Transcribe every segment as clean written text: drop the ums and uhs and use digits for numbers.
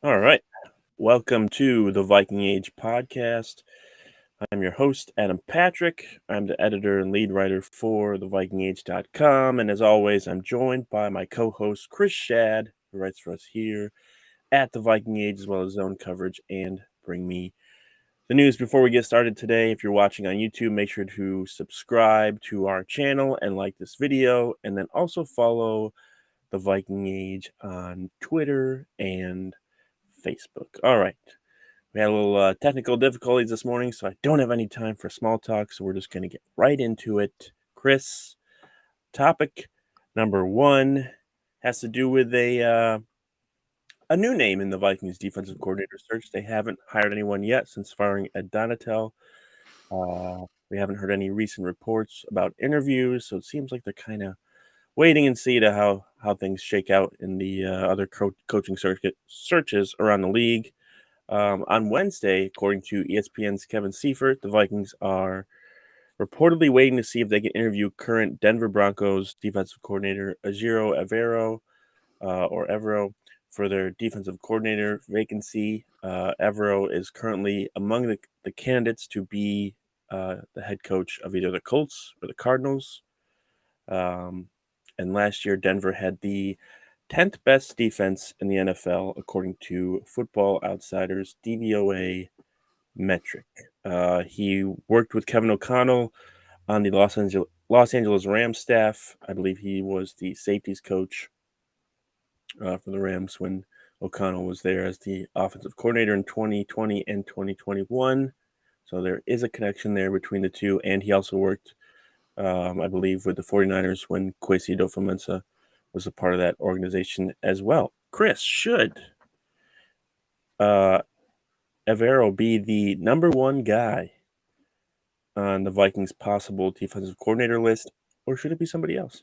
All right. Welcome to the Viking Age podcast. I'm your host, Adam Patrick. I'm the editor and lead writer for thevikingage.com. And as always, I'm joined by my co host, Chris Schad, who writes for us here at the Viking Age, as well as zone coverage and bring me the news. Before we get started today, if you're watching on YouTube, make sure to subscribe to our channel and like this video, and then also follow the Viking Age on Twitter and Facebook. All right. We had a little technical difficulties this morning, so I don't have any time for small talk, so we're just going to get right into it. Chris, topic number one has to do with a new name in the Vikings defensive coordinator search. They haven't hired anyone yet since firing Ed Donatel. We haven't heard any recent reports about interviews, so it seems like they're kind of waiting and see to how things shake out in the other coaching searches around the league. On Wednesday, according to ESPN's Kevin Seifert, the Vikings are reportedly waiting to see if they can interview current Denver Broncos defensive coordinator Ejiro Evero or Evero for their defensive coordinator vacancy. Evero is currently among the candidates to be the head coach of either the Colts or the Cardinals. And last year, Denver had the 10th best defense in the NFL, according to Football Outsiders DVOA metric. He worked with Kevin O'Connell on the Los Angeles Rams staff. I believe he was the safeties coach for the Rams when O'Connell was there as the offensive coordinator in 2020 and 2021. So there is a connection there between the two. And he also worked, I believe, with the 49ers when Kwesi Adofo-Mensah was a part of that organization as well. Chris, should Evero be the number one guy on the Vikings' possible defensive coordinator list, or should it be somebody else?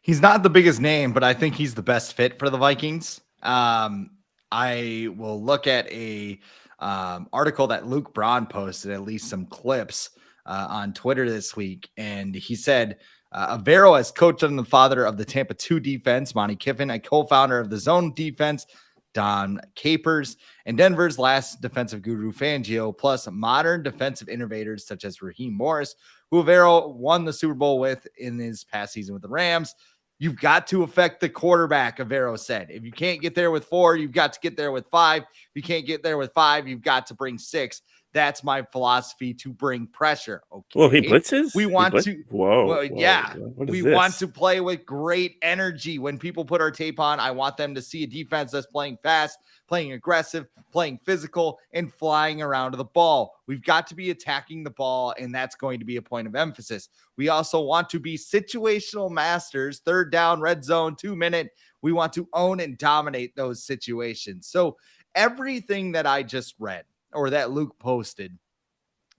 He's not the biggest name, but I think he's the best fit for the Vikings. I will look at a article that Luke Braun posted, at least some clips on Twitter this week, and he said Evero has coached under the father of the Tampa 2 defense, Monty Kiffin, a co-founder of the zone defense, Don Capers, and Denver's last defensive guru, Fangio, plus modern defensive innovators such as Raheem Morris, who Evero won the Super Bowl with in his past season with the Rams. You've got to affect the quarterback, Evero said. If you can't get there with 4, you've got to get there with 5. If you can't get there with 5, you've got to bring 6. That's my philosophy to bring pressure. Okay. Well, he blitzes? We want to. Whoa. Well, yeah. What is we this? want to play with great energy. When people put our tape on, I want them to see a defense that's playing fast, playing aggressive, playing physical, and flying around to the ball. We've got to be attacking the ball, and that's going to be a point of emphasis. We also want to be situational masters, 3rd down, red zone, 2-minute. We want to own and dominate those situations. So everything that I just read or that Luke posted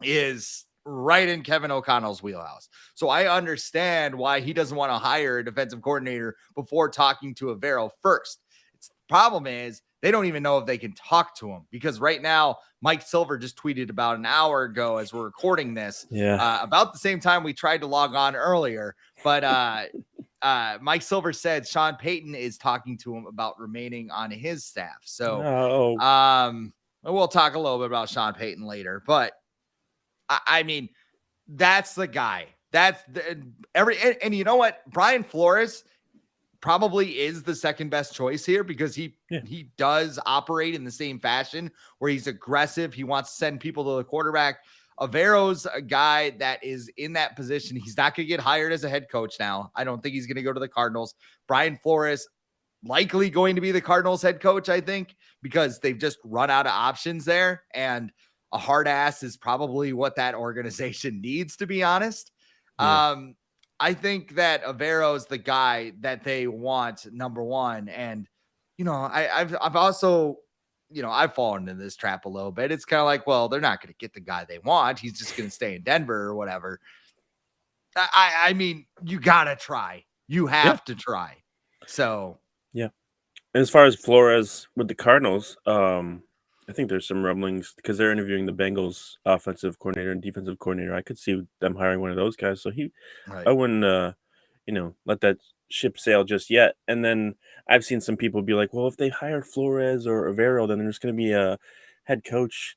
is right in Kevin O'Connell's wheelhouse. So I understand why he doesn't want to hire a defensive coordinator before talking to Evero first. The problem is they don't even know if they can talk to him, because right now Mike Silver just tweeted about an hour ago as we're recording this, about the same time we tried to log on earlier. But Mike Silver said Sean Payton is talking to him about remaining on his staff. So we'll talk a little bit about Sean Payton later, but I mean, that's the guy. That's and you know what? Brian Flores probably is the second best choice here, because he does operate in the same fashion where he's aggressive. He wants to send people to the quarterback. Avero's a guy that is in that position. He's not going to get hired as a head coach now. I don't think he's going to go to the Cardinals. Brian Flores likely going to be the Cardinals head coach, I think, because they've just run out of options there. And a hard ass is probably what that organization needs, to be honest. Yeah. I think that Evero is the guy that they want, number one. And, I've also, I've fallen into this trap a little bit. It's kind of like, well, they're not going to get the guy they want. He's just going to stay in Denver or whatever. I mean, you got to try. You have to try. So, yeah. And as far as Flores with the Cardinals, I think there's some rumblings because they're interviewing the Bengals offensive coordinator and defensive coordinator. I could see them hiring one of those guys. So I wouldn't, let that ship sail just yet. And then I've seen some people be like, well, if they hire Flores or Evero, then there's going to be a head coach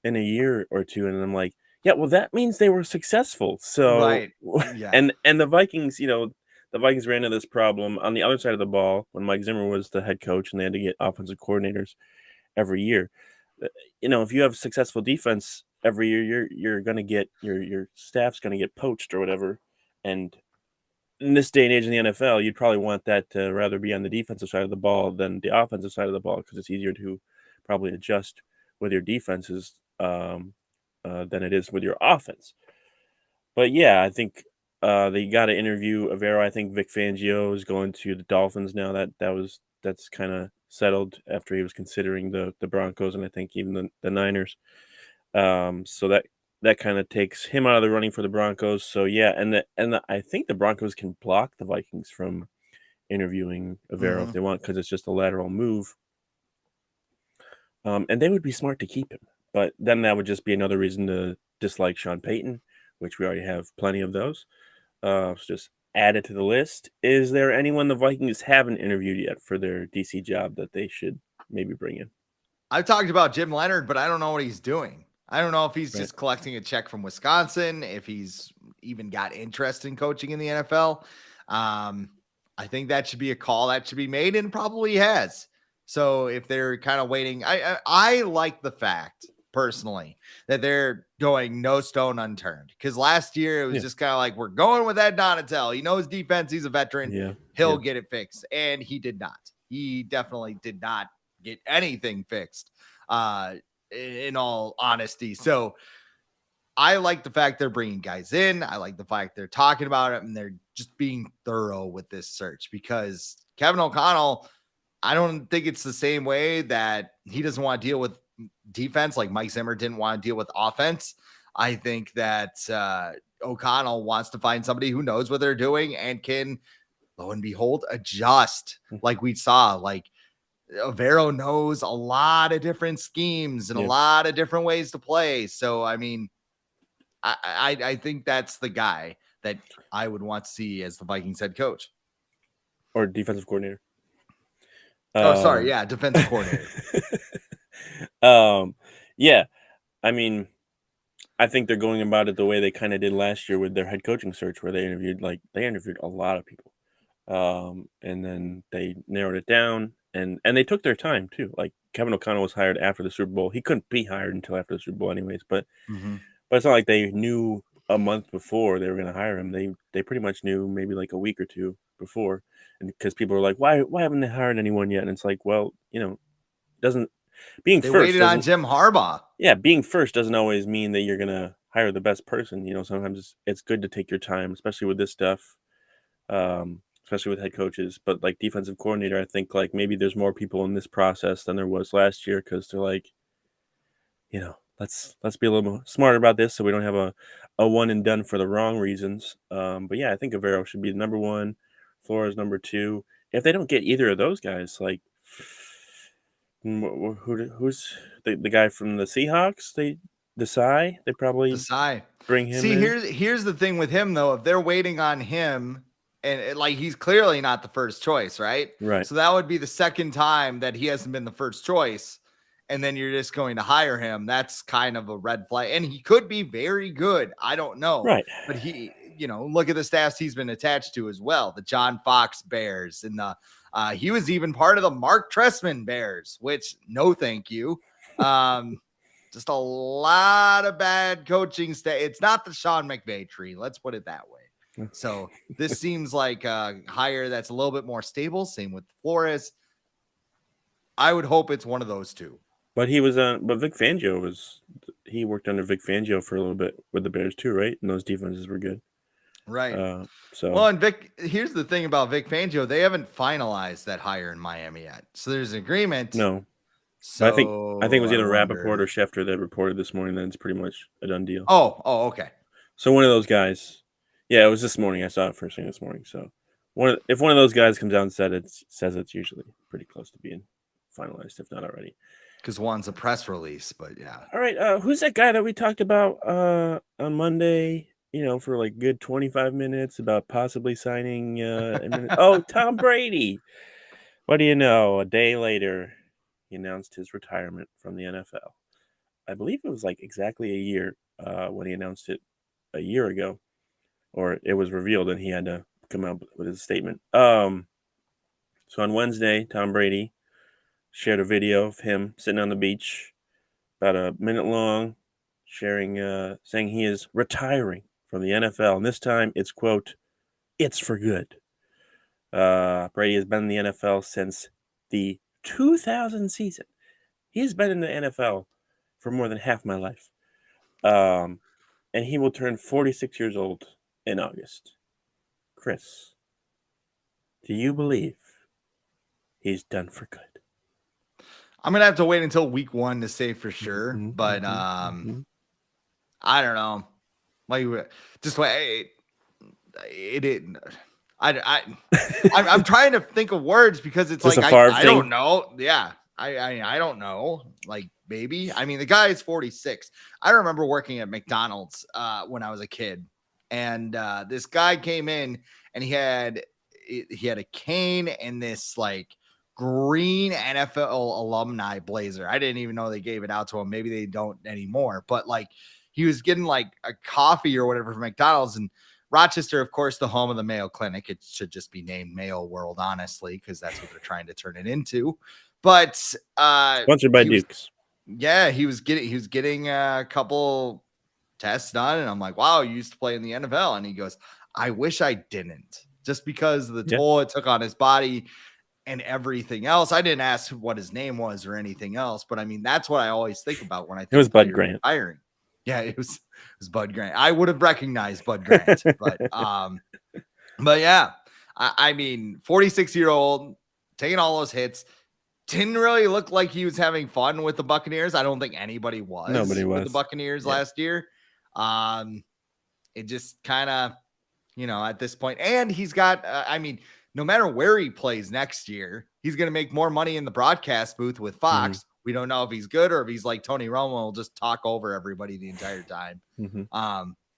in a year or two. And I'm like, yeah, well, that means they were successful. So, Right. Yeah. and the Vikings, the Vikings ran into this problem on the other side of the ball when Mike Zimmer was the head coach and they had to get offensive coordinators every year. If you have successful defense every year, you're gonna get your staff's gonna get poached or whatever. And in this day and age in the NFL, you'd probably want that to rather be on the defensive side of the ball than the offensive side of the ball because it's easier to probably adjust with your defenses than it is with your offense. But yeah, I think they got to interview Evero. I think Vic Fangio is going to the Dolphins now. That's kind of settled after he was considering the Broncos and I think even the Niners. So that kind of takes him out of the running for the Broncos. So yeah, I think the Broncos can block the Vikings from interviewing Evero if Mhm. they want because it's just a lateral move. And they would be smart to keep him, but then that would just be another reason to dislike Sean Payton, which we already have plenty of those. So just add it to the list. Is there anyone the Vikings haven't interviewed yet for their DC job that they should maybe bring in? I've talked about Jim Leonard, but I don't know what he's doing. I don't know if he's Right. just collecting a check from Wisconsin, if he's even got interest in coaching in the NFL. I think that should be a call that should be made and probably has. So if they're kind of waiting, I like the fact personally that they're going no stone unturned because last year it was Yeah. just kind of like we're going with Ed Donatel. He knows defense. He's a veteran. Yeah. He'll get it fixed, and he did not. He definitely did not get anything fixed, in all honesty. So I like the fact they're bringing guys in. I like the fact they're talking about it and they're just being thorough with this search because Kevin O'Connell, I don't think it's the same way that he doesn't want to deal with defense like Mike Zimmer didn't want to deal with offense. I think that O'Connell wants to find somebody who knows what they're doing and can, lo and behold, adjust like we saw. Like Evero knows a lot of different schemes and a Yeah. lot of different ways to play. So, I mean, I think that's the guy that I would want to see as the Vikings head coach. Or defensive coordinator. Oh, sorry. Yeah. Defensive coordinator. Yeah. I mean, I think they're going about it the way they kind of did last year with their head coaching search, where they interviewed a lot of people, and then they narrowed it down, and they took their time too. Like Kevin O'Connell was hired after the Super Bowl. He couldn't be hired until after the Super Bowl, anyways. But it's not like they knew a month before they were going to hire him. They pretty much knew maybe like a week or two before, and because people were like, why haven't they hired anyone yet? And it's like, well, doesn't being They first waited on doesn't Jim Harbaugh. yeah, being first doesn't always mean that you're gonna hire the best person. Sometimes it's good to take your time, especially with this stuff, especially with head coaches. But like defensive coordinator, I think like maybe there's more people in this process than there was last year because they're like, let's be a little more smarter about this so we don't have a one and done for the wrong reasons. But yeah, I think Evero should be the number one, Flores number two. If they don't get either of those guys, like who's the guy from the Seahawks? They probably Desai. bring him See, in. here's the thing with him though. If they're waiting on him, and like he's clearly not the first choice, right? Right. So that would be the second time that he hasn't been the first choice, and then you're just going to hire him. That's kind of a red flag. And he could be very good. I don't know. Right. But look at the staffs he's been attached to as well. The John Fox Bears and he was even part of the Mark Trestman Bears, which no thank you. Just a lot of bad coaching. It's not the Sean McVay tree. Let's put it that way. So this seems like a hire that's a little bit more stable. Same with Flores. I would hope it's one of those two. But but Vic Fangio he worked under Vic Fangio for a little bit with the Bears too, right? And those defenses were good. Right. So Well, and here's the thing about Vic Fangio. They haven't finalized that hire in Miami yet. So there's an agreement. no. So But I think it was either Rappaport or Schefter that reported this morning that it's pretty much a done deal. Oh, okay. So one of those guys, yeah, it was this morning. I saw it first thing this morning. So if one of those guys comes out and says it's usually pretty close to being finalized, if not already. Because one's a press release, but yeah. All right, who's that guy that we talked about on Monday? for like good 25 minutes about possibly signing. Oh, Tom Brady. What do you know? A day later, he announced his retirement from the NFL. I believe it was like exactly a year when he announced it a year ago, or it was revealed and he had to come out with his statement. So on Wednesday, Tom Brady shared a video of him sitting on the beach, about a minute long, saying he is retiring from the NFL, and this time it's quote, "It's for good." Brady has been in the NFL since the 2000 season. He's been in the NFL for more than half my life. And he will turn 46 years old in August. Chris, do you believe he's done for good? I'm gonna have to wait until week 1 to say for sure, but I don't know. Like, just wait. It didn't. I'm trying to think of words because it's Just like a Favre I thing? don't know. Yeah, I don't know. Like, maybe. I mean, the guy is 46. I remember working at McDonald's when I was a kid, and this guy came in and he had a cane and this like green NFL alumni blazer. I didn't even know they gave it out to him. Maybe they don't anymore. But like, he was getting like a coffee or whatever from McDonald's, and Rochester, of course, the home of the Mayo Clinic. It should just be named Mayo World, honestly, because that's what they're trying to turn it into. But Sponsored by Dukes. He was getting a couple tests done, and I'm like, wow, you used to play in the NFL. And he goes, I wish I didn't, just because of the toll it took on his body and everything else. I didn't ask what his name was or anything else, but I mean, that's what I always think about when I think it was Bud Grant. Retiring. Yeah, it was Bud Grant. I would have recognized Bud Grant, but yeah, I mean, 46-year-old taking all those hits, didn't really look like he was having fun with the Buccaneers. I don't think anybody was. Nobody was with the Buccaneers last year. It just kind of, at this point, and he's got, I mean, no matter where he plays next year, he's going to make more money in the broadcast booth with Fox. We don't know if he's good or if he's like Tony Romo, will just talk over everybody the entire time.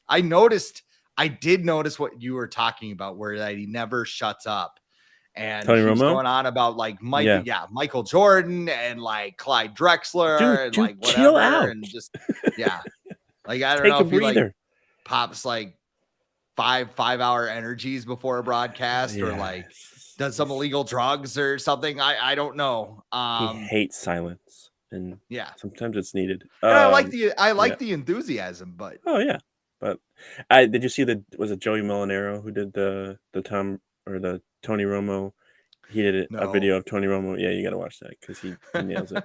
I did notice what you were talking about, where that he never shuts up. And Tony he's Romo? Going on about like Michael Jordan and like Clyde Drexler and like whatever. Chill out. And just, like, I don't know if he like pops like five-hour energies before a broadcast or like does some illegal drugs or something. I don't know. He hates silence, and sometimes it's needed. And I like the enthusiasm, but but did you see was it Joey Molinaro who did the Tom or the Tony Romo? He did a video of Tony Romo. Yeah, you got to watch that because he nails it.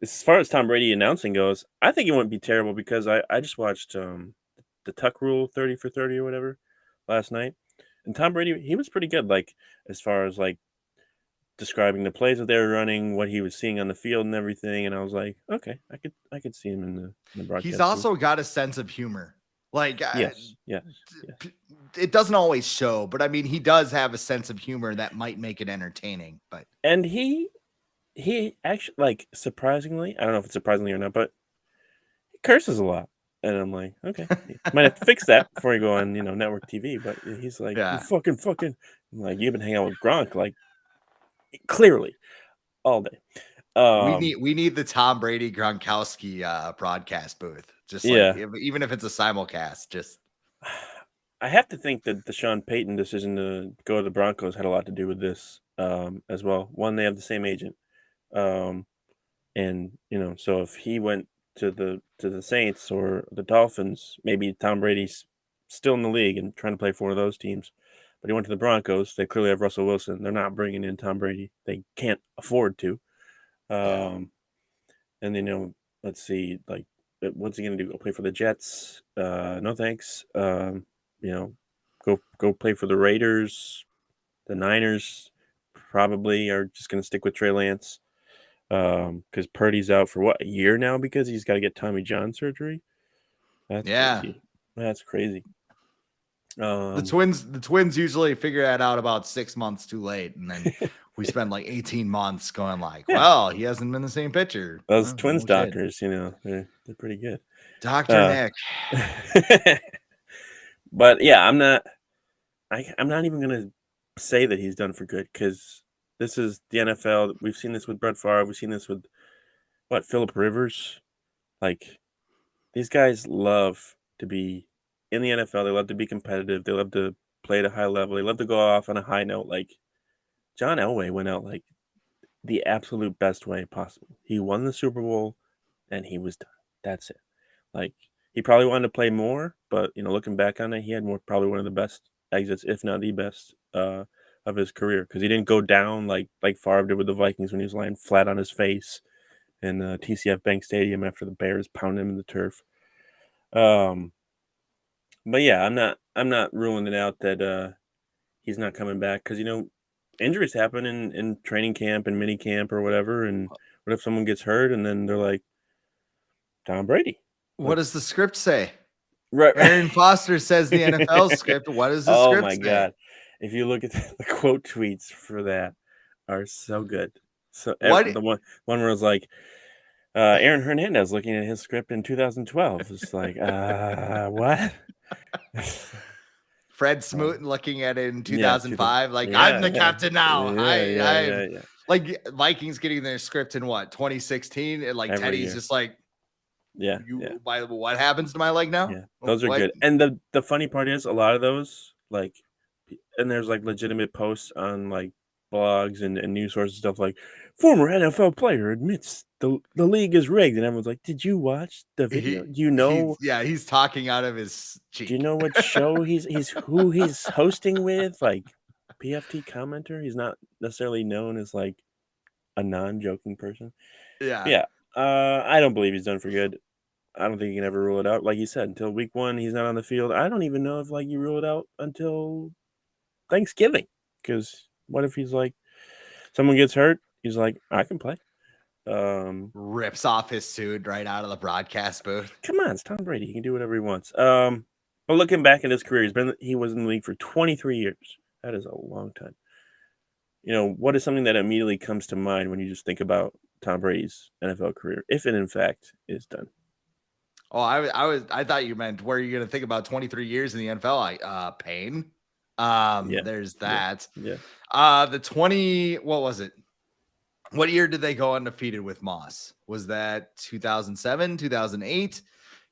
As far as Tom Brady announcing goes, I think it wouldn't be terrible because I just watched the Tuck Rule 30 for 30 or whatever last night, and Tom Brady, he was pretty good. Like, as far as like describing the plays that they were running, what he was seeing on the field and everything, and I was like, okay, I could see him in the broadcast. He's also got a sense of humor. Like, yes. It doesn't always show, but I mean, he does have a sense of humor that might make it entertaining. And he actually, like, surprisingly, I don't know if it's surprisingly or not, but he curses a lot. And I'm like, okay, might have to fix that before you go on, network TV. But he's like, you fucking. I'm like, you've been hanging out with Gronk, like, clearly, all day. We need the Tom Brady Gronkowski broadcast booth. Just like, even if it's a simulcast, just. I have to think that the Sean Payton decision to go to the Broncos had a lot to do with this as well. One, they have the same agent, and so if he went to the Saints or the Dolphins, maybe Tom Brady's still in the league and trying to play for one of those teams. But he went to the Broncos. They clearly have Russell Wilson. They're not bringing in Tom Brady. They can't afford to. And then let's see, like, what's he gonna do? Go play for the Jets? No thanks. Go play for the Raiders. The Niners probably are just going to stick with Trey Lance because Purdy's out for a year now because he's got to get Tommy John surgery. That's crazy. That's crazy. The Twins usually figure that out about 6 months too late, and then we spend like 18 months going like, well, he hasn't been the same pitcher. Those Twins doctors, they're pretty good. Dr. Nick. But yeah, I'm not even gonna say that he's done for good because this is the NFL. We've seen this with Brett Favre. We've seen this with Phillip Rivers. Like these guys love to be in the NFL. They love to be competitive. They love to play at a high level. They love to go off on a high note. Like John Elway went out like the absolute best way possible. He won the Super Bowl and he was done. That's it. Like he probably wanted to play more, but looking back on it, he had probably one of the best exits, if not the best, of his career because he didn't go down like Favre did with the Vikings when he was lying flat on his face in TCF Bank Stadium after the Bears pounded him in the turf. But yeah, I'm not ruling it out that he's not coming back because injuries happen in training camp and mini camp or whatever. And what if someone gets hurt and then they're like Tom Brady? What does the script say? Right. Aaron Foster says the NFL script. What does the Oh script my say? God. If you look at the quote tweets for that are so good. So What? the one where it's like Aaron Hernandez looking at his script in 2012. It's like, what? Fred Smoot looking at it in Yeah, 2005. Like, I'm the yeah, captain now. yeah. Like Vikings getting their script in 2016, and like Every Teddy's year. just like, Yeah. what happens to my leg now? Yeah, those are What? good. And the funny part is a lot of those and there's legitimate posts on blogs and news sources stuff like former NFL player admits the league is rigged, and everyone's like, did you watch the video? Do you know? He's talking out of his cheek. Do you know what show who he's hosting with? Like PFT commenter. He's not necessarily known as a non-joking person. Yeah. I don't believe he's done for good. I don't think you can ever rule it out. Like you said, until week 1, he's not on the field. I don't even know if you rule it out until Thanksgiving. Because what if he's someone gets hurt? He's like, I can play. Rips off his suit right out of the broadcast booth. Come on, it's Tom Brady. He can do whatever he wants. But looking back at his career, he was in the league for 23 years. That is a long time. What is something that immediately comes to mind when you just think about Tom Brady's NFL career, if it in fact is done? Oh, I thought you meant where you're going to think about 23 years in the NFL. Pain. There's that. Yeah. The 20, what was it? What year did they go undefeated with Moss? Was that 2007, 2008?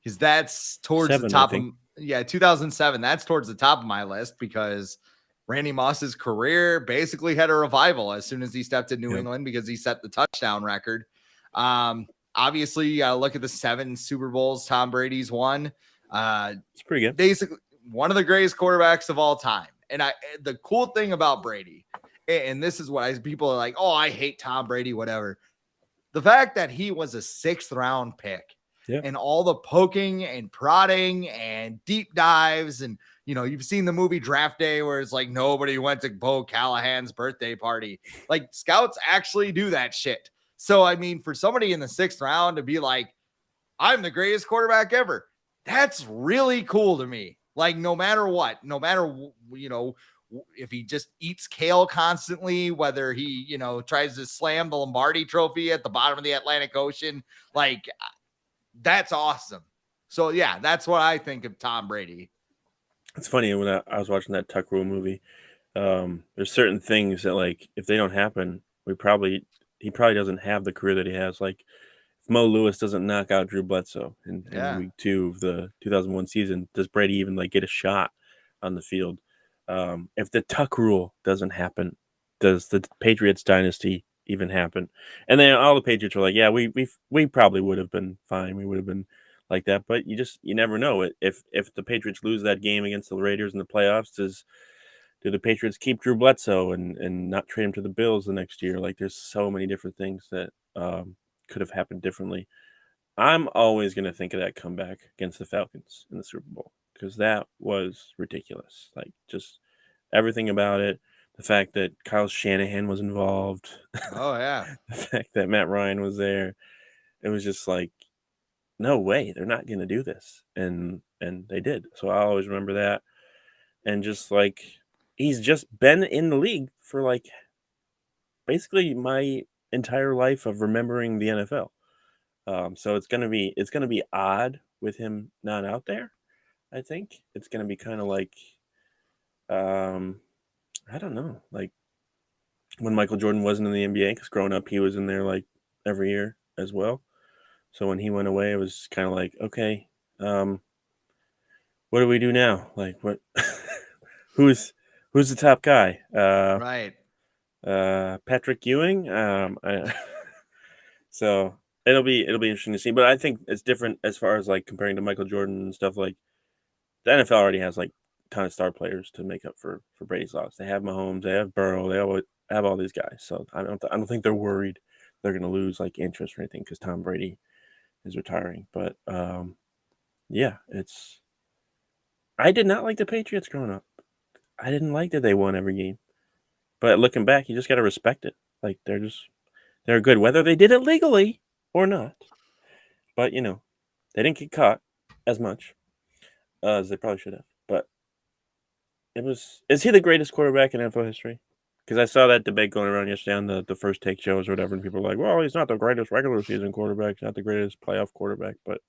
Because that's towards the top of 2007. That's towards the top of my list because Randy Moss's career basically had a revival as soon as he stepped in New England because he set the touchdown record. Obviously, you got to look at the 7 Super Bowls Tom Brady's won. It's pretty good. Basically, one of the greatest quarterbacks of all time. And the cool thing about Brady, and this is what people are like, oh, I hate Tom Brady, whatever. The fact that he was a 6th round pick and all the poking and prodding and deep dives. And, you've seen the movie Draft Day where it's like nobody went to Bo Callahan's birthday party. Like scouts actually do that shit. So, I mean, for somebody in the 6th round to be like, I'm the greatest quarterback ever, that's really cool to me. Like, no matter what, if he just eats kale constantly, whether he, tries to slam the Lombardi trophy at the bottom of the Atlantic Ocean, like, that's awesome. So, yeah, that's what I think of Tom Brady. It's funny, when I was watching that Tuck Rule movie, there's certain things that, if they don't happen, he probably doesn't have the career that he has. Like, if Mo Lewis doesn't knock out Drew Bledsoe in week 2 of the 2001 season, does Brady even get a shot on the field? If the Tuck Rule doesn't happen, does the Patriots dynasty even happen? And then all the Patriots were like, yeah, we probably would have been fine. We would have been like that, but you never know. If the Patriots lose that game against the Raiders in the playoffs, do the Patriots keep Drew Bledsoe and not trade him to the Bills the next year? There's so many different things that could have happened differently. I'm always going to think of that comeback against the Falcons in the Super Bowl because that was ridiculous. Just everything about it. The fact that Kyle Shanahan was involved. Oh, yeah. The fact that Matt Ryan was there. It was just no way, they're not going to do this. And they did. So I always remember that. And just he's just been in the league for basically my entire life of remembering the NFL. So it's gonna be odd with him not out there. I think it's going to be kind of like, I don't know, like when Michael Jordan wasn't in the NBA, because growing up he was in there like every year as well. So when he went away, it was kind of like, okay, what do we do now? Like, what? who's the top guy? Right. Patrick Ewing. So it'll be interesting to see. But I think it's different as far as like comparing to Michael Jordan and stuff. Like the NFL already has like a ton of star players to make up for Brady's loss. They have Mahomes, they have Burrow, they have all these guys. So I don't think they're worried they're going to lose like interest or anything because Tom Brady is retiring. But yeah, I did not like the Patriots growing up. I didn't like that they won every game. But looking back, you just got to respect it. Like they're good, whether they did it legally or not. But they didn't get caught as much as they probably should have. But is he the greatest quarterback in NFL history? Because I saw that debate going around yesterday on the first take shows or whatever, and people were like, "Well, he's not the greatest regular season quarterback. He's not the greatest playoff quarterback." But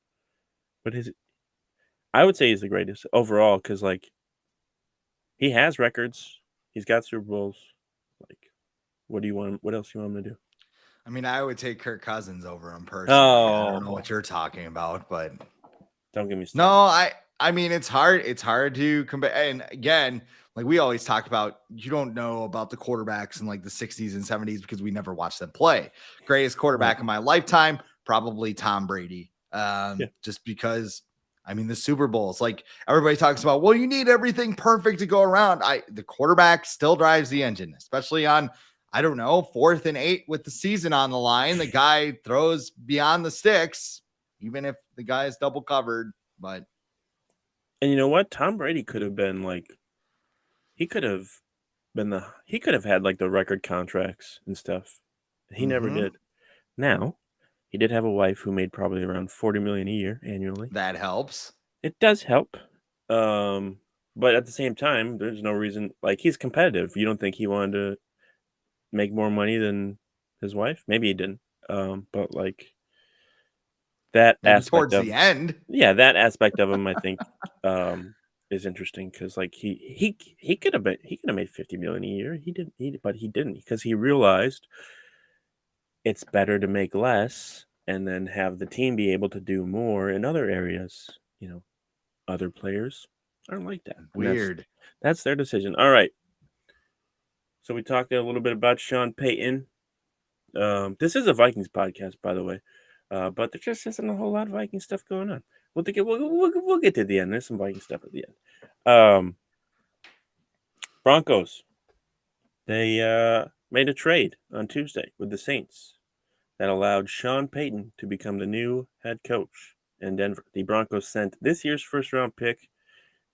I would say he's the greatest overall because like he has records, he's got Super Bowls. Like, what do you want? What else do you want him to do? I mean, I would take Kirk Cousins over him personally. I don't know what you're talking about, but don't get me started. No, I mean it's hard. It's hard to compare. And again, like we always talk about, you don't know about the quarterbacks in like the 60s and 70s because we never watched them play. Greatest quarterback in my lifetime, probably Tom Brady. Just because I mean the Super Bowls, like everybody talks about, well, you need everything perfect to go around. The quarterback still drives the engine, especially on, I don't know, 4th and 8 with the season on the line. The guy throws beyond the sticks, even if the guy is double covered. But and you know what? Tom Brady could have been like, he could have had like the record contracts and stuff. He never did. Now, he did have a wife who made probably around $40 million a year annually. That helps. It does help. But at the same time, there's no reason, like he's competitive. You don't think he wanted to make more money than his wife? Maybe he didn't. But like that Maybe aspect towards of the end. Yeah, that aspect of him I think is interesting because like he could have made $50 million a year. But he didn't because he realized it's better to make less and then have the team be able to do more in other areas. Other players aren't like that. Weird. That's their decision. All right. So we talked a little bit about Sean Payton. This is a Vikings podcast, by the way, but there just isn't a whole lot of Viking stuff going on. We'll get to the end. There's some Viking stuff at the end. Broncos. They made a trade on Tuesday with the Saints that allowed Sean Payton to become the new head coach in Denver. The Broncos sent this year's first-round pick,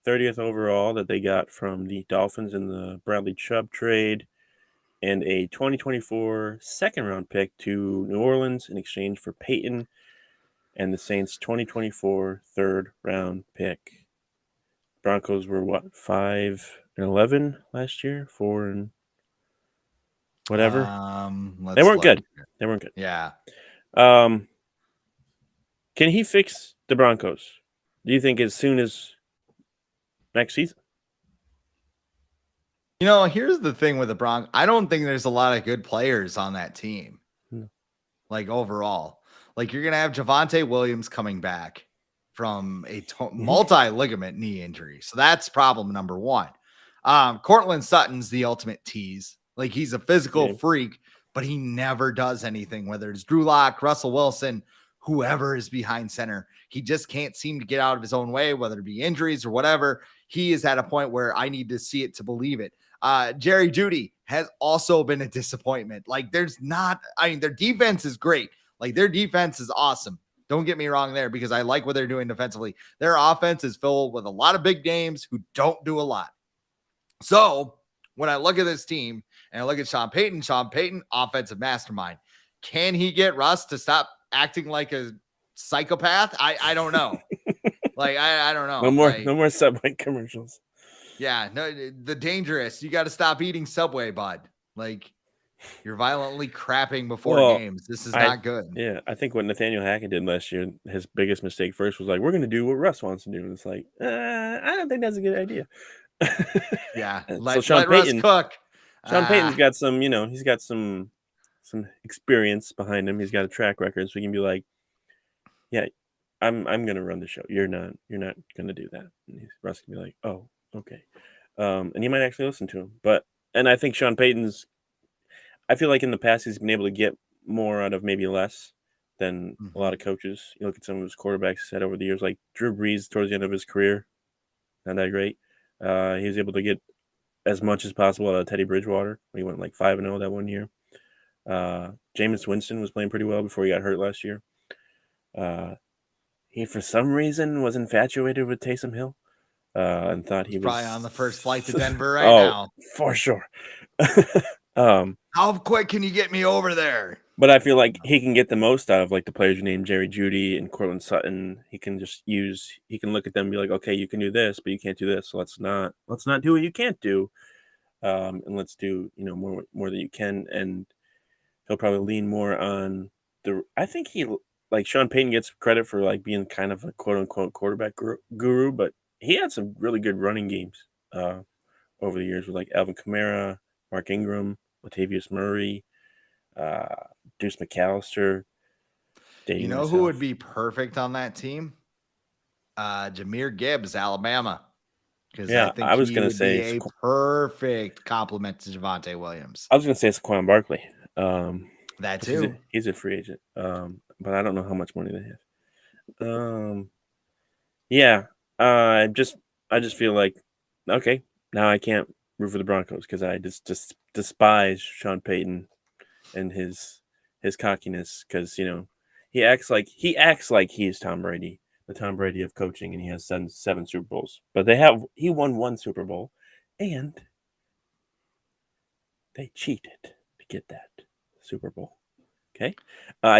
30th overall, that they got from the Dolphins in the Bradley Chubb trade, and a 2024 second-round pick to New Orleans in exchange for Payton and the Saints' 2024 third-round pick. Broncos were, 5-11 last year? 4 and whatever? They weren't good. They weren't good. Yeah. Can he fix the Broncos? Do you think as soon as next season? Here's the thing with the Broncos. I don't think there's a lot of good players on that team. Like overall, like you're going to have Javonte Williams coming back from a multi-ligament knee injury. So that's problem number one. Cortland Sutton's the ultimate tease. Like he's a physical freak, but he never does anything, whether it's Drew Lock, Russell Wilson, whoever is behind center. He just can't seem to get out of his own way, whether it be injuries or whatever. He is at a point where I need to see it to believe it. Jerry Jeudy has also been a disappointment. Like their defense is great. Like their defense is awesome. Don't get me wrong there, because I like what they're doing defensively. Their offense is filled with a lot of big names who don't do a lot. So when I look at this team and I look at Sean Payton, offensive mastermind. Can he get Russ to stop acting like a psychopath? I don't know. I don't know. No more Subway commercials. Yeah, no, the dangerous. You got to stop eating Subway, bud. Like, You're violently crapping before games. This is not good. Yeah, I think what Nathaniel Hackett did last year, his biggest mistake first was like, we're going to do what Russ wants to do. And it's like, I don't think that's a good idea. Yeah, So let Russ cook. Sean Payton's got some, he's got some experience behind him. He's got a track record, so he can be like, yeah, I'm going to run the show. You're not going to do that. And Russ can be like, oh, okay. And he might actually listen to him. And I think Sean Payton's, I feel like in the past he's been able to get more out of maybe less than a lot of coaches. You look at some of his quarterbacks said over the years, like Drew Brees towards the end of his career, not that great. He was able to get as much as possible out of Teddy Bridgewater. He went like 5-0 that one year. Jameis Winston was playing pretty well before he got hurt last year. He, for some reason, was infatuated with Taysom Hill and thought he was probably on the first flight to Denver now. For sure. How quick can you get me over there? But I feel like he can get the most out of like the players you named, Jerry Jeudy and Cortland Sutton. He can look at them and be like, okay, you can do this, but you can't do this. So let's not do what you can't do. And let's do, more than you can. And he'll probably lean more on I think Sean Payton gets credit for like being kind of a quote unquote quarterback guru, but he had some really good running games over the years with like Alvin Kamara, Mark Ingram, Latavius Murray, Deuce McAllister. Who would be perfect on that team? Jahmyr Gibbs, Alabama. Because I was going to say a perfect compliment to Javonte Williams. I was going to say Saquon Barkley. That too. He's a free agent, but I don't know how much money they have. Yeah, I just feel like, okay, now I can't root for the Broncos because I just despise Sean Payton and his cockiness because he acts like he's Tom Brady, the Tom Brady of coaching, and he has seven Super Bowls. But he won one Super Bowl, and they cheated to get that Super Bowl. Okay,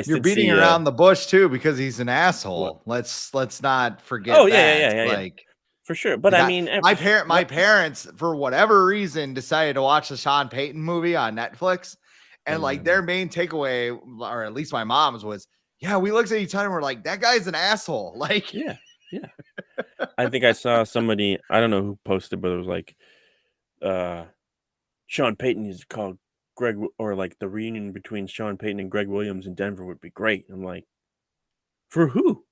you're beating around the bush too because he's an asshole. What? Let's not forget. Oh yeah. Like for sure. But I mean, my parents, for whatever reason, decided to watch the Sean Payton movie on Netflix, and like their main takeaway, or at least my mom's, was, yeah, we looked at each other and we're like, that guy's an asshole. Like, yeah. I think I saw somebody, I don't know who posted, but it was like, Sean Payton is called Greg, or like the reunion between Sean Payton and Greg Williams in Denver would be great. I'm like, for who?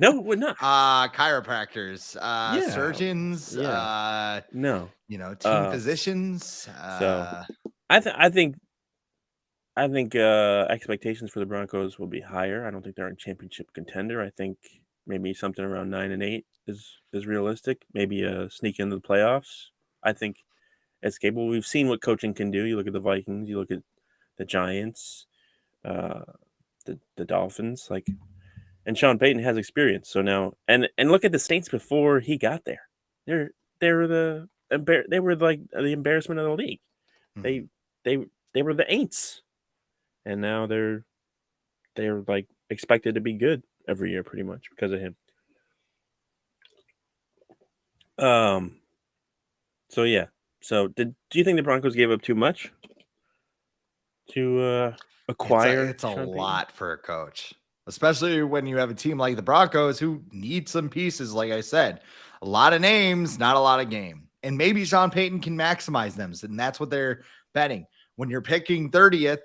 No, it would not. Chiropractors, surgeons, no, team physicians. So I think expectations for the Broncos will be higher. I don't think they're a championship contender. I think maybe something around 9-8 is realistic. Maybe a sneak into the playoffs. I think it's capable. We've seen what coaching can do. You look at the Vikings. You look at the Giants, the Dolphins. And Sean Payton has experience. So now, and look at the Saints before he got there. They were like the embarrassment of the league. Mm-hmm. They were the Aints, and now they're like expected to be good every year, pretty much because of him. So yeah. So do you think the Broncos gave up too much to acquire? It's a lot for a coach, especially when you have a team like the Broncos who need some pieces. Like I said, a lot of names, not a lot of game. And maybe Sean Payton can maximize them. And that's what they're betting. When you're picking 30th,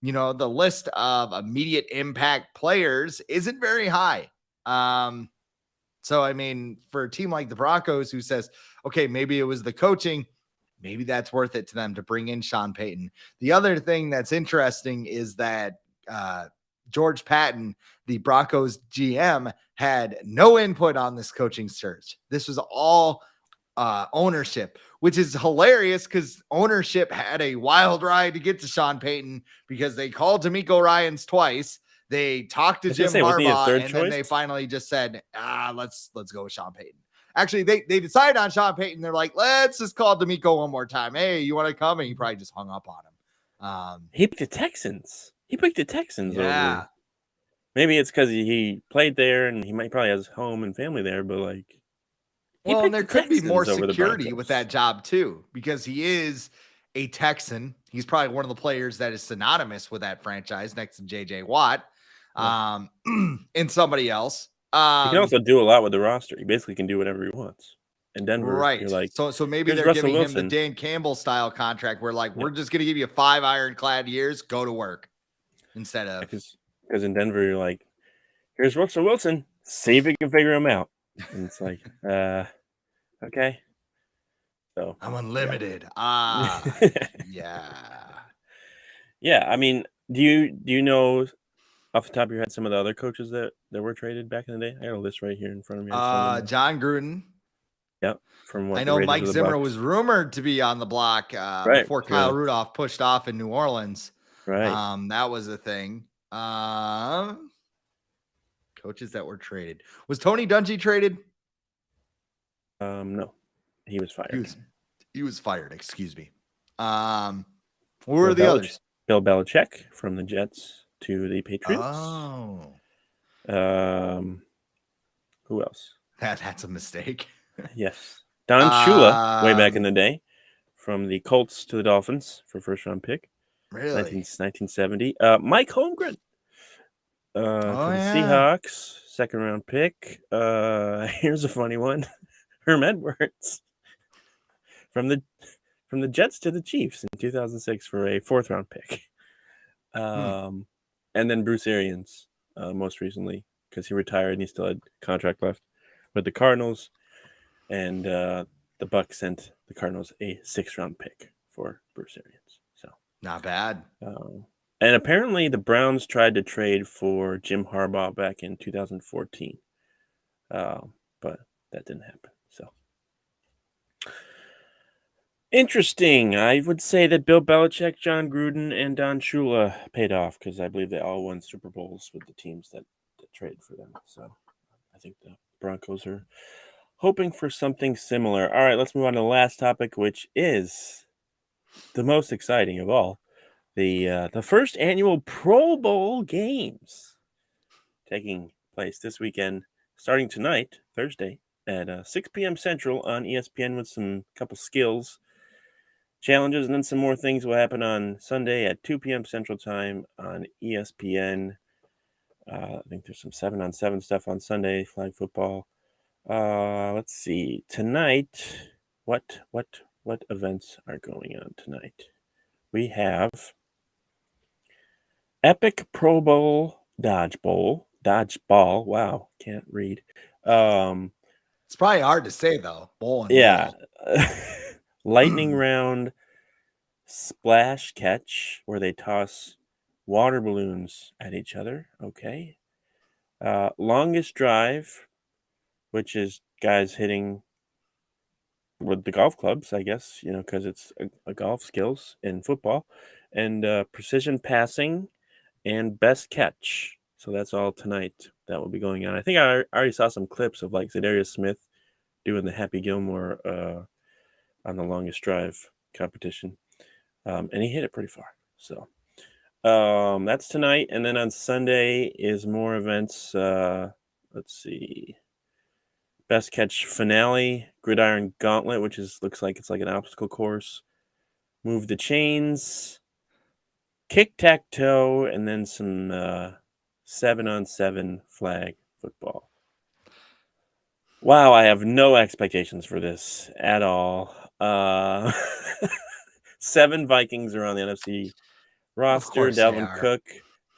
the list of immediate impact players isn't very high. So, I mean, for a team like the Broncos who says, okay, maybe it was the coaching, maybe that's worth it to them to bring in Sean Payton. The other thing that's interesting is that George Patton, the Broncos GM, had no input on this coaching search. This was all ownership, which is hilarious because ownership had a wild ride to get to Sean Payton because they called D'Amico Ryans twice. They talked to Jim Harbaugh, and then they finally just said, let's go with Sean Payton. Actually, they decided on Sean Payton. They're like, let's just call D'Amico one more time. Hey, you want to come? And he probably just hung up on him. He picked the Texans. Yeah. Over. Maybe it's because he played there and he probably has home and family there, but like. Well, and there could be more security with that job too, because he is a Texan. He's probably one of the players that is synonymous with that franchise next to JJ Watt, and somebody else. He can also do a lot with the roster. He basically can do whatever he wants. In Denver, right. you're like, so maybe they're Russell giving Wilson. him the Dan Campbell style contract where like, we're just going to give you 5 ironclad years, go to work instead of. Because in Denver, you're like, here's Russell Wilson. See if you can figure him out. And it's like, okay. So I'm unlimited. Yeah. Yeah. I mean, do you know off the top of your head some of the other coaches that were traded back in the day? I got a list right here in front of me. John Gruden. Yep. From what I know Mike Zimmer was rumored to be on the block before Kyle Rudolph pushed off in New Orleans. Right. That was a thing. Coaches that were traded. Was Tony Dungy traded? No. He was fired. He was fired, excuse me. Who were the others? Bill Belichick from the Jets to the Patriots. Oh. Who else? That's a mistake. Yes. Don Shula, way back in the day, from the Colts to the Dolphins for first round pick. Really? 1970. Mike Holmgren to the Seahawks, second round pick. Here's a funny one. Herm Edwards from the Jets to the Chiefs in 2006 for a fourth round pick. And then Bruce Arians, most recently, because he retired and he still had contract left with the Cardinals. And the Bucs sent the Cardinals a 6th round pick for Bruce Arians. So not bad. And apparently the Browns tried to trade for Jim Harbaugh back in 2014. But that didn't happen. So interesting. I would say that Bill Belichick, John Gruden, and Don Shula paid off because I believe they all won Super Bowls with the teams that traded for them. So I think the Broncos are hoping for something similar. All right, let's move on to the last topic, which is the most exciting of all. The first annual Pro Bowl games taking place this weekend, starting tonight, Thursday, at 6 p.m. Central on ESPN with some couple skills challenges, and then some more things will happen on Sunday at 2 p.m. Central Time on ESPN. I think there's some 7-on-7 stuff on Sunday, flag football. Let's see. Tonight, what events are going on tonight? We have Epic Pro Bowl Dodgeball. Wow, can't read. It's probably hard to say though. Bowl and ball. Lightning round splash catch, where they toss water balloons at each other. Okay. Longest drive, which is guys hitting with the golf clubs, I guess, because it's a golf skills in football, and precision passing and best catch. So that's all tonight that will be going on. I think I already saw some clips of like Zadarius Smith doing the Happy Gilmore on the longest drive competition. And he hit it pretty far. So that's tonight. And then on Sunday is more events. Let's see. Best catch finale, gridiron gauntlet, which looks like it's like an obstacle course. Move the chains, kick-tack-toe, and then some 7-on-7 flag football. Wow, I have no expectations for this at all. 7 Vikings are on the NFC roster. Dalvin Cook,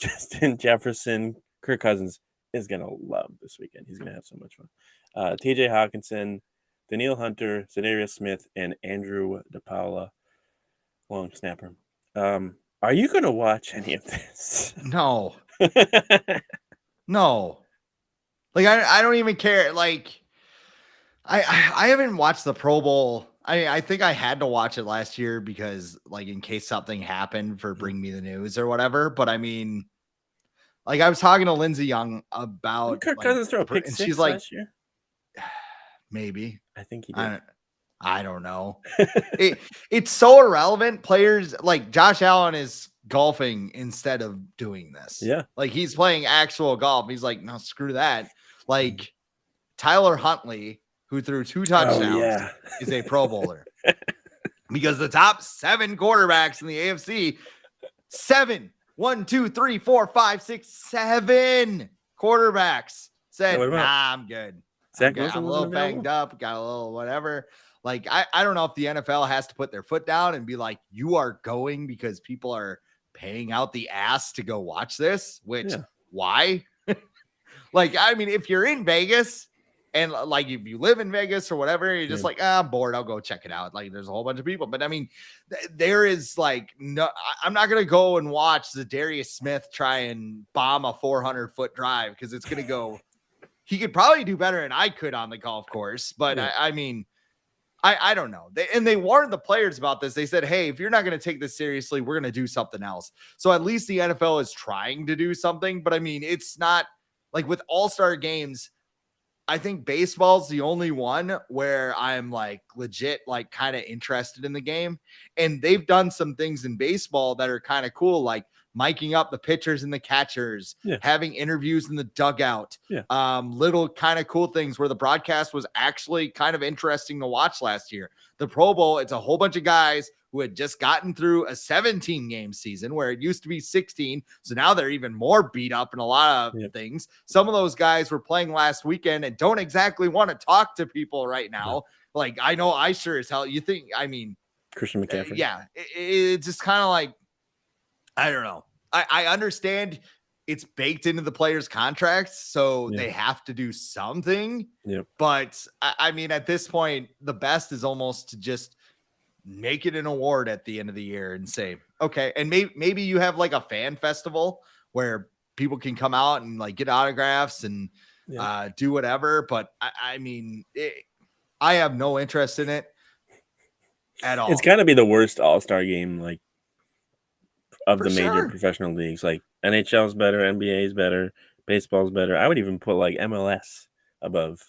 Justin Jefferson, Kirk Cousins is going to love this weekend. He's going to have so much fun. TJ Hawkinson, Daniil Hunter, Zadarius Smith, and Andrew DePaula, long snapper. Are you going to watch any of this? No. No. Like, I don't even care. Like, I haven't watched the Pro Bowl. I think I had to watch it last year because, like, in case something happened for Bring Me the News or whatever. But I mean, like, I was talking to Lindsey Young about Kirk Cousins throw a pick and six she's like, last year? Maybe. I think he did. I don't know. It's so irrelevant. Players like Josh Allen is golfing instead of doing this. Yeah. Like, he's playing actual golf. He's like, no, screw that. Like, Tyler Huntley, who threw 2 touchdowns, is a Pro Bowler. because the top 7 quarterbacks in the AFC, 7, 1, 2, 3, 4, 5, 6, 7 quarterbacks said, nah, I'm good. Zach Wilson I'm a wasn't little banged available? up, got a little whatever. Like, I don't know if the NFL has to put their foot down and be like, you are going because people are paying out the ass to go watch this, which why? Like, I mean, if you're in Vegas and like if you live in Vegas or whatever, you're just like, I'm bored, I'll go check it out. Like, there's a whole bunch of people. But I mean, there is like no, I'm not gonna go and watch the Darius Smith try and bomb a 400-foot drive because it's gonna go. He could probably do better than I could on the golf course, but I mean, I don't know. They warned the players about this. They said, hey, if you're not going to take this seriously, we're going to do something else. So at least the NFL is trying to do something. But I mean, it's not like with all-star games. I think baseball's the only one where I'm like legit, like kind of interested in the game. And they've done some things in baseball that are kind of cool, like miking up the pitchers and the catchers, having interviews in the dugout, little kind of cool things where the broadcast was actually kind of interesting to watch last year. The Pro Bowl, it's a whole bunch of guys who had just gotten through a 17-game season where it used to be 16. So now they're even more beat up in a lot of things. Some of those guys were playing last weekend and don't exactly want to talk to people right now. Like, I know I sure as hell, you think, I mean, Christian McCaffrey. It's just kind of like, I don't know. I understand it's baked into the players' contracts, so they have to do something. But I mean, at this point, the best is almost to just make it an award at the end of the year and say, okay, and maybe you have like a fan festival where people can come out and like get autographs and do whatever. But I mean, I have no interest in it at all. It's got to be the worst all-star game, like, of the major professional leagues. Like, NHL's better, NBA's better, baseball's better. I would even put like MLS above.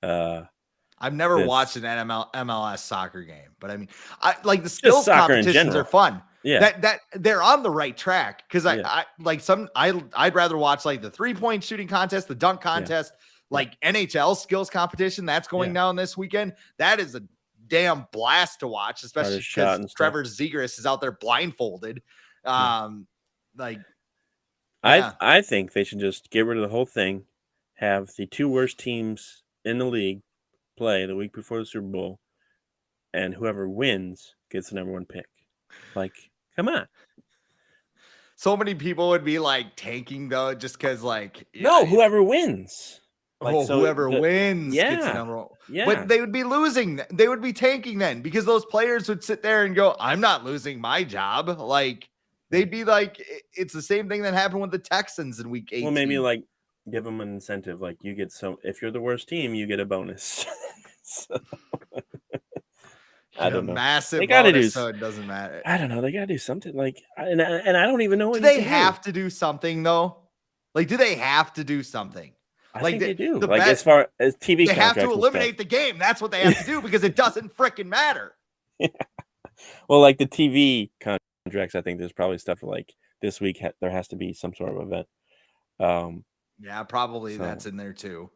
I've never watched an MLS soccer game, but I mean, I like the skills competitions are fun. That they're on the right track because I like I'd rather watch like the 3-point shooting contest, the dunk contest, like NHL skills competition that's going down this weekend. That is a damn blast to watch, especially because Trevor Zegras is out there blindfolded. Like, I think they should just get rid of the whole thing, have the 2 worst teams in the league play the week before the Super Bowl, and whoever wins gets the number 1 pick. Like, come on. So many people would be like tanking though, just because like whoever wins. Like, whoever wins gets the number 1. But they would be losing. They would be tanking then because those players would sit there and go, I'm not losing my job. Like, they'd be like, it's the same thing that happened with the Texans in week 18. Well, maybe like give them an incentive. Like, you get if you're the worst team, you get a bonus. I don't know. Massive bonus, so it doesn't matter. I don't know. They got to do something. Like, and I don't even know what they have to do something though. Like, do they have to do something? I think they do. Like, as far as TV, they have to eliminate the game. That's what they have to do because it doesn't freaking matter. Well, like the TV contracts, I think there's probably stuff like this week. There has to be some sort of event. Probably that's in there too.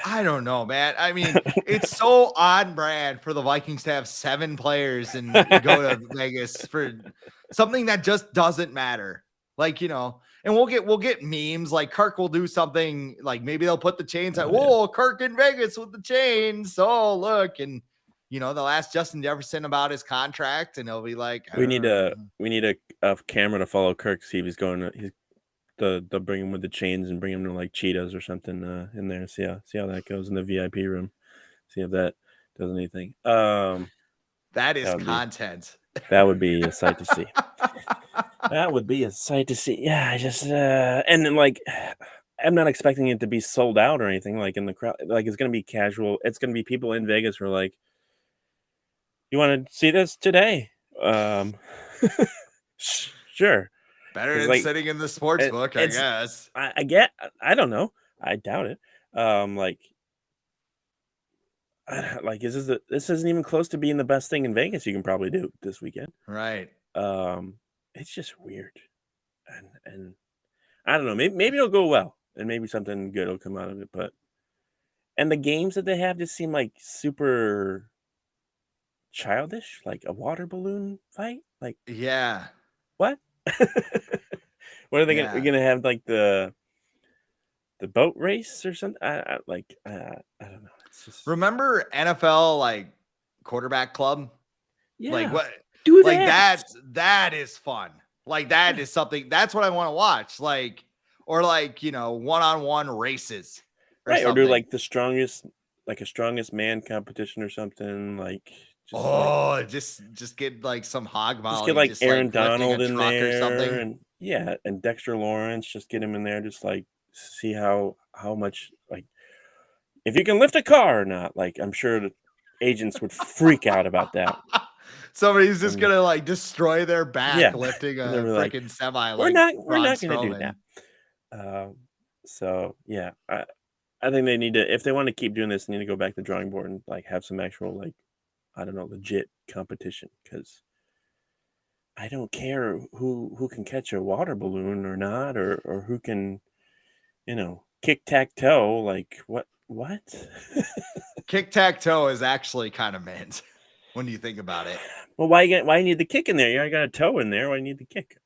I don't know, man. I mean, it's so on brand for the Vikings to have 7 players and go to Vegas for something that just doesn't matter. Like, you know, and we'll get memes like Kirk will do something like maybe they'll put the chains out. Whoa, Kirk in Vegas with the chains. Oh, look. And, you know, they'll ask Justin Jefferson about his contract and he'll be like, we need a camera to follow Kirk, see if he's going to, they'll bring him with the chains and bring him to like Cheetahs or something in there. See how that goes in the VIP room. See if that does anything. That is content. That would be a sight to see. That would be a sight to see. Yeah, I just and then like I'm not expecting it to be sold out or anything like in the crowd. Like, it's gonna be casual. It's gonna be people in Vegas who are like, "You want to see this today?" Sure. Better than sitting in the sports book, I guess. I don't know. I doubt it. This isn't even close to being the best thing in Vegas you can probably do this weekend. Right. It's just weird. And I don't know. Maybe it'll go well and maybe something good will come out of it. And the games that they have just seem like super childish, like a water balloon fight. Like Yeah. what? What are they Yeah. gonna have like the boat race or something? I don't know. It's just Remember NFL like quarterback club? Like yeah, what? do Like that. that is fun. Like that Yeah. is something. That's what I want to watch. Like or like one-on-one races or Right, or do something. like a strongest man competition or something. Like Oh, just get like some hog just get molly, like just Aaron like lifting a Donald in truck or there, something. and yeah, and Dexter Lawrence. Just get him in there. Just like see how much like if you can lift a car or not. Like I'm sure the agents would freak out about that. Somebody's just And gonna like destroy their back yeah, lifting and they'll a be like, freaking semi we're like not Braun gonna do Strowman. that. So yeah, I think they need to, if they want to keep doing this, they need to go back to the drawing board and like have some actual like, I don't know, legit competition, because I don't care who can catch a water balloon or not, or who can, kick tack toe. Like what? Kick tack toe is actually kind of meant when you think about it. Well, why you need the kick in there? You already got a toe in there. Why do you need the kick?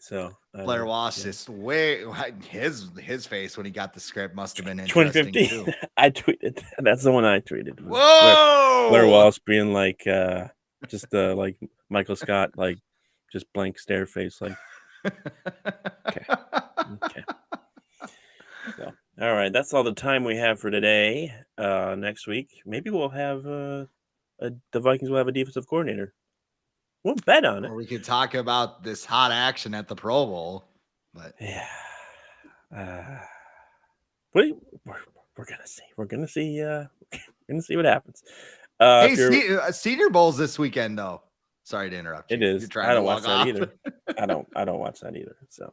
So Blair Walsh yeah. just way his face when he got the script must have been interesting 2015. too. I tweeted. That's the one I tweeted. Was Blair Whoa! Walsh being like, just like Michael Scott, like just blank stare face, like okay. So, all right, that's all the time we have for today. Next week, maybe we'll have the Vikings will have a defensive coordinator. Won't bet on it. Or we could talk about this hot action at the Pro Bowl, but Yeah. We're gonna see. We're gonna see. We're gonna see what happens. hey, If you're, Senior Bowl's this weekend though. Sorry to interrupt you. it is. You're trying I to don't watch log that off. either. I don't watch that either. So,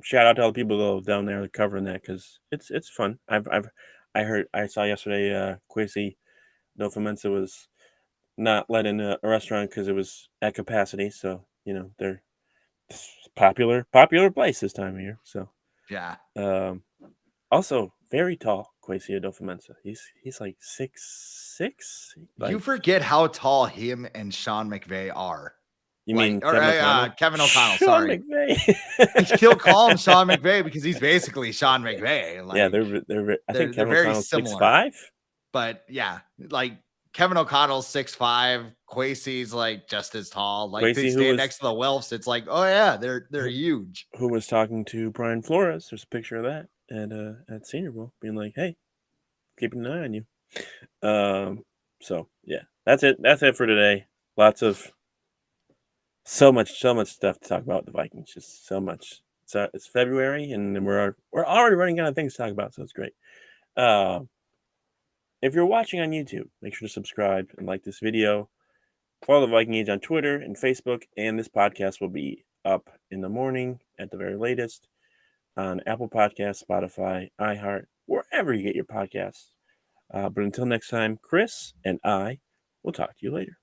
shout out to all the people though down there covering that, because it's fun. I saw yesterday. Kwesi No Fomensa was not let in a restaurant because it was at capacity. So they're popular place this time of year. So Yeah. also very tall, Kwesi Adofamensa. He's like 6'6". Like, You forget how tall him and Sean McVay are. you mean Or Kevin O'Connell? Kevin O'Connell, Sean sorry. McVay. I still call him Sean McVay because he's basically Sean McVay. Like, Yeah, they're. I think they're Kevin very O'Connell's similar. 6'5". But yeah, like Kevin O'Connell's 6'5", Kwesi's like just as tall. Like they Kwesi, stand next to the Wilfs. It's like, oh yeah, they're huge. Who was talking to Brian Flores? There's a picture of that at Senior Bowl, being like, "Hey, keeping an eye on you." So yeah, that's it. That's it for today. Lots of so much stuff to talk about with the Vikings. Just so much. So it's February, and we're already running out of things to talk about. So it's great. If you're watching on YouTube, make sure to subscribe and like this video. Follow the Viking Age on Twitter and Facebook, and this podcast will be up in the morning at the very latest on Apple Podcasts, Spotify, iHeart, wherever you get your podcasts. But until next time, Chris and I will talk to you later.